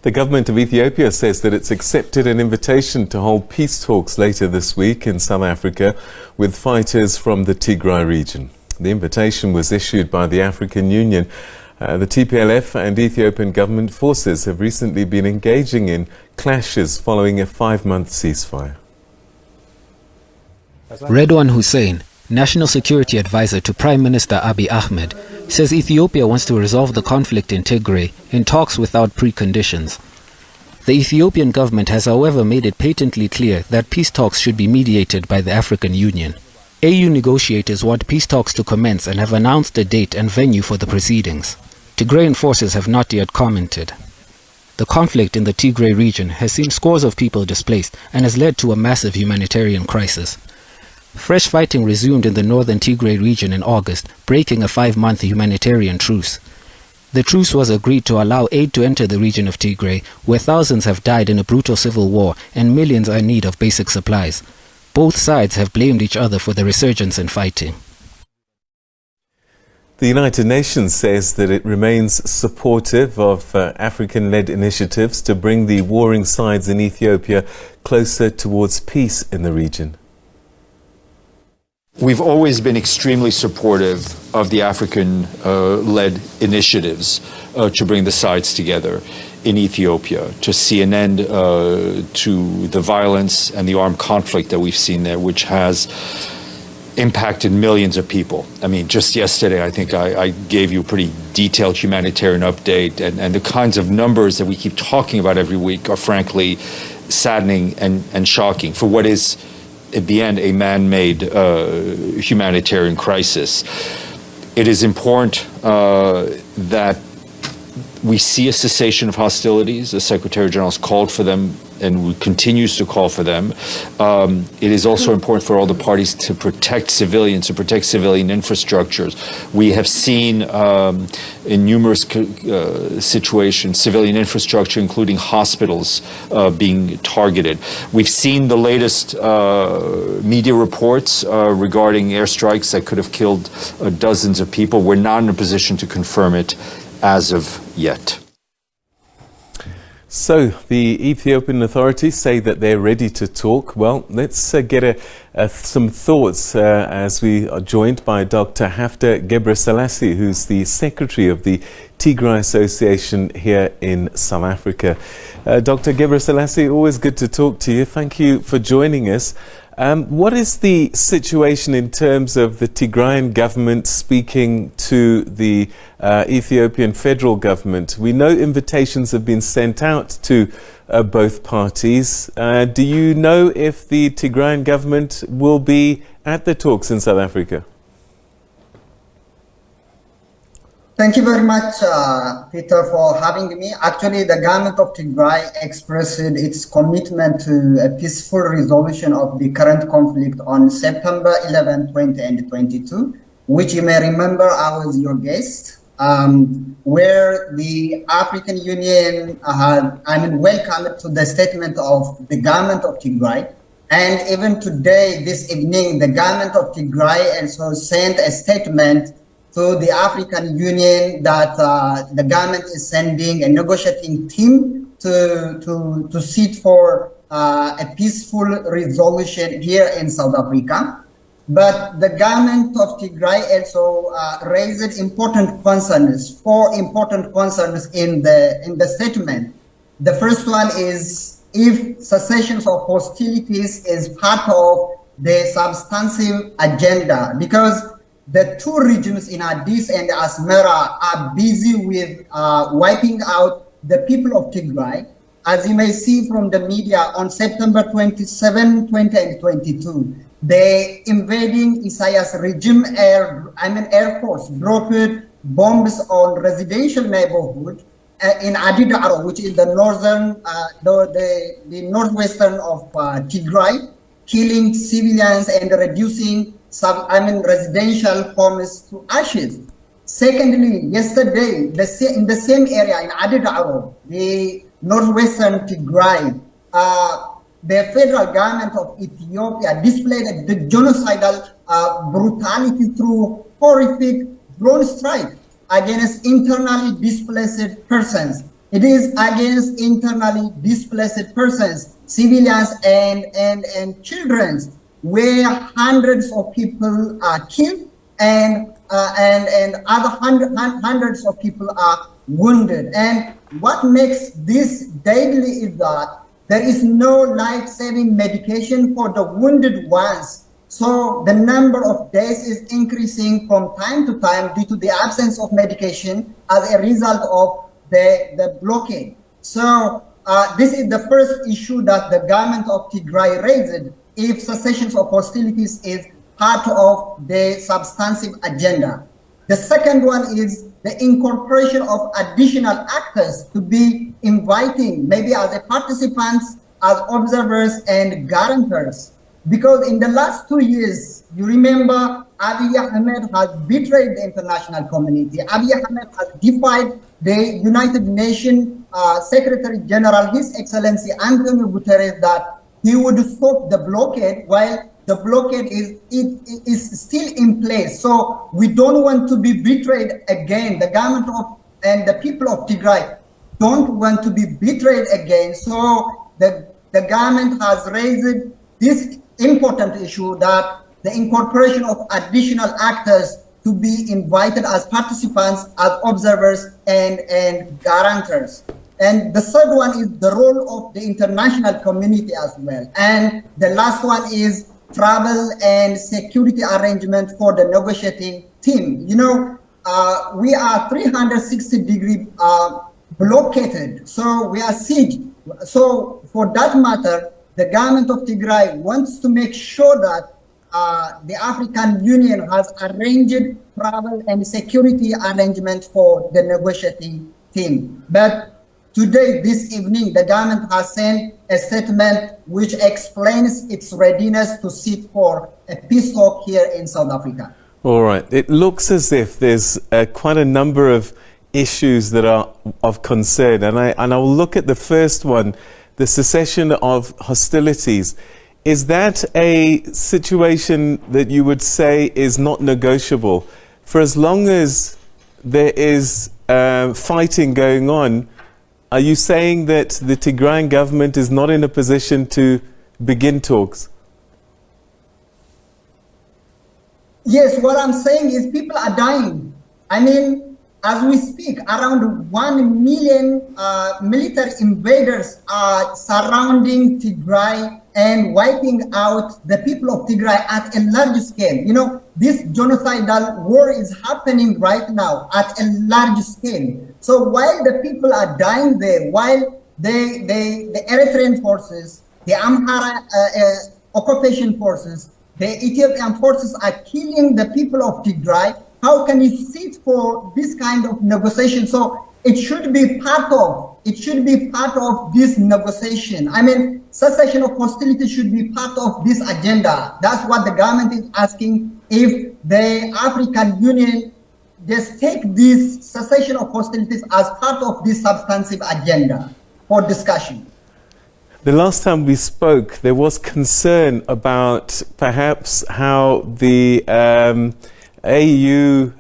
The government of Ethiopia says that it's accepted an invitation to hold peace talks later this week in South Africa with fighters from the Tigray region. The invitation was issued by the African Union. The TPLF and Ethiopian government forces have recently been engaging in clashes following a 5-month ceasefire. Redwan Hussein, National Security Advisor to Prime Minister Abiy Ahmed, says Ethiopia wants to resolve the conflict in Tigray in talks without preconditions. The Ethiopian government has, however, made it patently clear that peace talks should be mediated by the African Union. AU negotiators want peace talks to commence and have announced a date and venue for the proceedings. Tigrayan forces have not yet commented. The conflict in the Tigray region has seen scores of people displaced and has led to a massive humanitarian crisis. Fresh fighting resumed in the northern Tigray region in August, breaking a 5-month humanitarian truce. The truce was agreed to allow aid to enter the region of Tigray, where thousands have died in a brutal civil war and millions are in need of basic supplies. Both sides have blamed each other for the resurgence in fighting. The United Nations says that it remains supportive of African-led initiatives to bring the warring sides in Ethiopia closer towards peace in the region. We've always been extremely supportive of the African-led initiatives to bring the sides together in Ethiopia, to see an end to the violence and the armed conflict that we've seen there, which has impacted millions of people. I mean, just yesterday, I think I gave you a pretty detailed humanitarian update, and the kinds of numbers that we keep talking about every week are frankly saddening and shocking for what is, at the end, a man-made humanitarian crisis. It is important that we see a cessation of hostilities. The Secretary General has called for them and continues to call for them. It is also important for all the parties to protect civilians, to protect civilian infrastructures. We have seen in numerous situations civilian infrastructure, including hospitals, being targeted. We've seen the latest media reports regarding airstrikes that could have killed dozens of people. We're not in a position to confirm it as of yet. So, the Ethiopian authorities say that they're ready to talk. Well, let's get some thoughts as we are joined by Dr. Hafte Gebresilassie, who's the Secretary of the Tigray Association here in South Africa. Dr. Gebresilassie, always good to talk to you. Thank you for joining us. What is the situation in terms of the Tigrayan government speaking to the Ethiopian federal government? We know invitations have been sent out to both parties. Do you know if the Tigrayan government will be at the talks in South Africa? Thank you very much, Peter, for having me. Actually, the government of Tigray expressed its commitment to a peaceful resolution of the current conflict on September 11, 2022, which you may remember I was your guest, where the African Union welcomed to the statement of the government of Tigray. And even today, this evening, the government of Tigray also sent a statement to the African Union that the government is sending a negotiating team to sit for a peaceful resolution here in South Africa. But the government of Tigray also raised important concerns, 4 important concerns in the statement. The first one is if cessation of hostilities is part of the substantive agenda, because the 2 regions in Addis and Asmara are busy with wiping out the people of Tigray. As you may see from the media, on September 27, 2022, the invading Isaias regime Air Force dropped bombs on residential neighborhood in Adidaro, which is the northwestern of Tigray, killing civilians and reducing residential homes to ashes. Secondly, yesterday, in the same area in Adidaro, the northwestern Tigray, the federal government of Ethiopia displayed the genocidal brutality through horrific drone strike against internally displaced persons. It is against internally displaced persons, civilians, and children, where hundreds of people are killed and other hundreds of people are wounded. And what makes this deadly is that there is no life-saving medication for the wounded ones. So the number of deaths is increasing from time to time due to the absence of medication as a result of the blockade. So this is the first issue that the government of Tigray raised if cessation of hostilities is part of the substantive agenda. The second one is the incorporation of additional actors to be inviting, maybe as a participants, as observers and guarantors. Because in the last 2 years, you remember Abiy Ahmed has betrayed the international community. Abiy Ahmed has defied the United Nations Secretary General, His Excellency Antonio Guterres, that he would stop the blockade while the blockade is still in place. So we don't want to be betrayed again. The government and the people of Tigray don't want to be betrayed again. So the government has raised this important issue that the incorporation of additional actors to be invited as participants, as observers and guarantors. And the third one is the role of the international community as well. And the last one is travel and security arrangement for the negotiating team. You know, we are 360-degree blockaded, so we are sieged. So for that matter, the government of Tigray wants to make sure that the African Union has arranged travel and security arrangements for the negotiating team. But today, this evening, the government has sent a statement which explains its readiness to sit for a peace talk here in South Africa. All right. It looks as if there's quite a number of issues that are of concern. And I will look at the first one, the cessation of hostilities. Is that a situation that you would say is not negotiable? For as long as there is fighting going on, are you saying that the Tigrayan government is not in a position to begin talks? Yes, what I'm saying is people are dying. I mean, as we speak, around 1 million military invaders are surrounding Tigray and wiping out the people of Tigray at a large scale. You know, this genocidal war is happening right now at a large scale. So while the people are dying there, while the Eritrean forces, the Amhara occupation forces, the Ethiopian forces are killing the people of Tigray, how can you sit for this kind of negotiation? So it should be part of this negotiation. I mean, cessation of hostility should be part of this agenda. That's what the government is asking. If the African Union just take this cessation of hostilities as part of this substantive agenda for discussion. The last time we spoke, there was concern about perhaps how the AU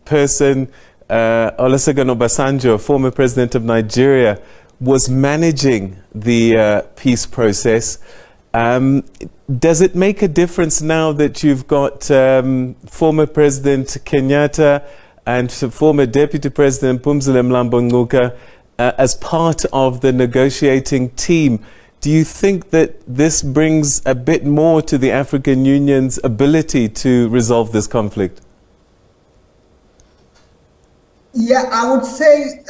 person, Olusegun Obasanjo, former president of Nigeria, was managing the peace process. Does it make a difference now that you've got former President Kenyatta and former Deputy President Phumzile Mlambo-Ngcuka as part of the negotiating team? Do you think that this brings a bit more to the African Union's ability to resolve this conflict? Yeah, I would say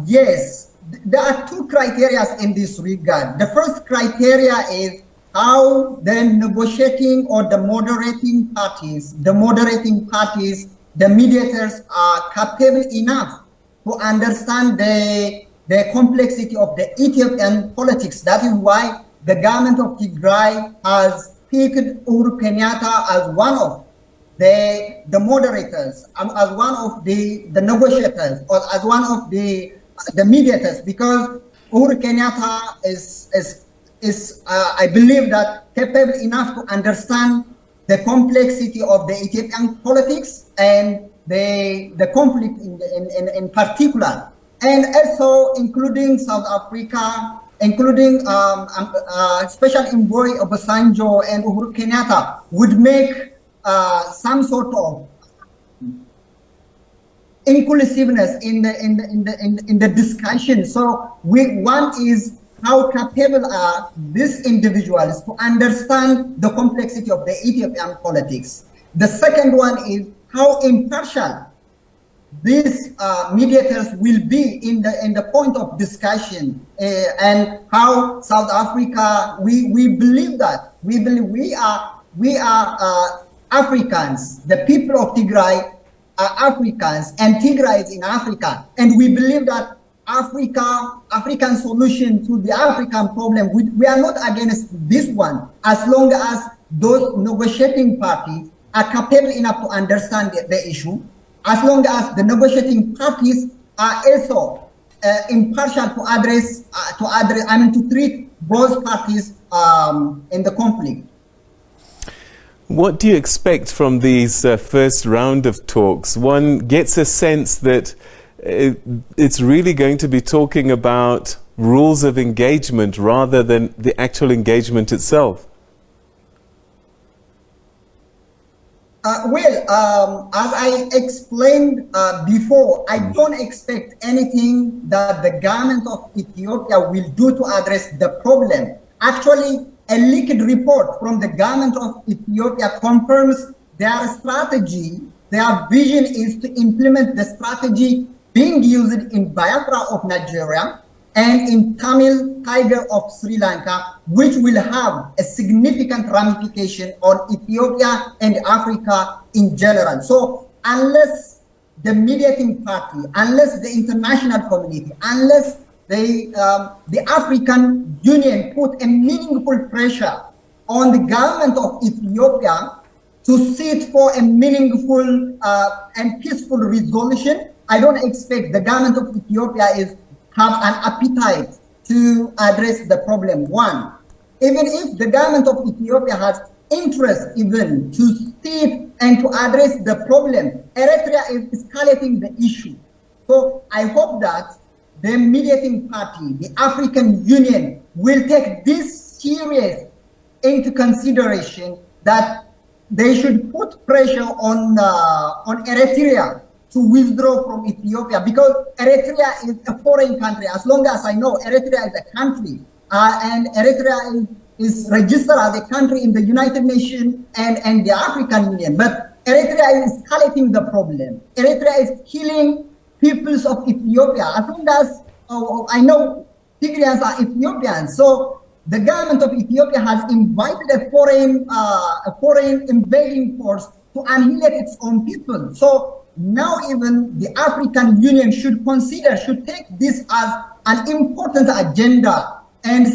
yes. There are two criteria in this regard. The first criteria is how the negotiating or the moderating parties, the mediators are capable enough to understand the complexity of the Ethiopian politics. That is why the government of Tigray has picked Uhuru Kenyatta as one of the moderators, as one of the negotiators, or as one of the mediators, because Uhuru Kenyatta is I believe that capable enough to understand the complexity of the Ethiopian politics and the conflict in particular. and also including South Africa, including Special Envoy Obasanjo and Uhuru Kenyatta, would make some sort of inclusiveness in the discussion. So one is how capable are these individuals to understand the complexity of the Ethiopian politics. The second one is how impartial these mediators will be in the point of discussion, and how South Africa, we believe we are Africans. The people of Tigray are Africans, and Tigray is in Africa, and we believe that African solution to the African problem, we are not against this one, as long as those negotiating parties are capable enough to understand the issue, as long as the negotiating parties are also impartial to treat both parties in the conflict. What do you expect from these first round of talks? One gets a sense that it's really going to be talking about rules of engagement rather than the actual engagement itself. As I explained before, I don't expect anything that the government of Ethiopia will do to address the problem. Actually, a leaked report from the government of Ethiopia confirms their strategy, their vision is to implement the strategy being used in Biafra of Nigeria and in Tamil Tiger of Sri Lanka, which will have a significant ramification on Ethiopia and Africa in general. So unless the mediating party, unless the international community, unless the African Union put a meaningful pressure on the government of Ethiopia to sit for a meaningful and peaceful resolution, I don't expect the government of Ethiopia have an appetite to address the problem. One, even if the government of Ethiopia has interest even to sit and to address the problem, Eritrea is escalating the issue. So I hope that the mediating party, the African Union, will take this serious into consideration, that they should put pressure on Eritrea to withdraw from Ethiopia, because Eritrea is a foreign country. As long as I know, Eritrea is a country, and Eritrea is registered as a country in the United Nations and the African Union. But Eritrea is escalating the problem. Eritrea is killing peoples of Ethiopia. As long as I know, Tigrayans are Ethiopians. So the government of Ethiopia has invited a foreign invading force to annihilate its own people. So now even the African Union should take this as an important agenda and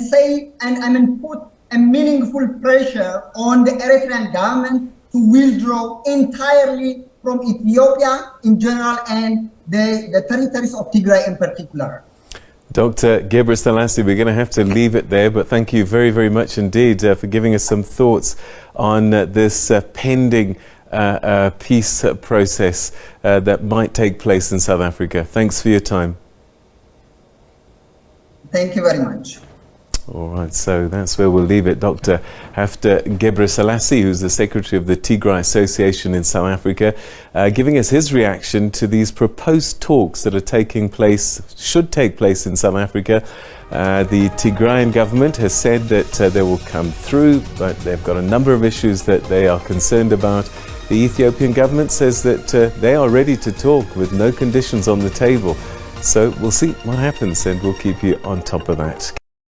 put a meaningful pressure on the Eritrean government to withdraw entirely from Ethiopia in general and the territories of Tigray in particular. Dr. Gebresilassie, we're going to have to leave it there, but thank you very, very much indeed for giving us some thoughts on this pending peace process that might take place in South Africa. Thanks for your time. Thank you very much. All right, so that's where we'll leave it. Dr. Hafte Gebresilassie, who's the Secretary of the Tigray Association in South Africa, giving us his reaction to these proposed talks that are should take place in South Africa. The Tigrayan government has said that they will come through, but they've got a number of issues that they are concerned about. The Ethiopian government says that they are ready to talk with no conditions on the table. So we'll see what happens, and we'll keep you on top of that.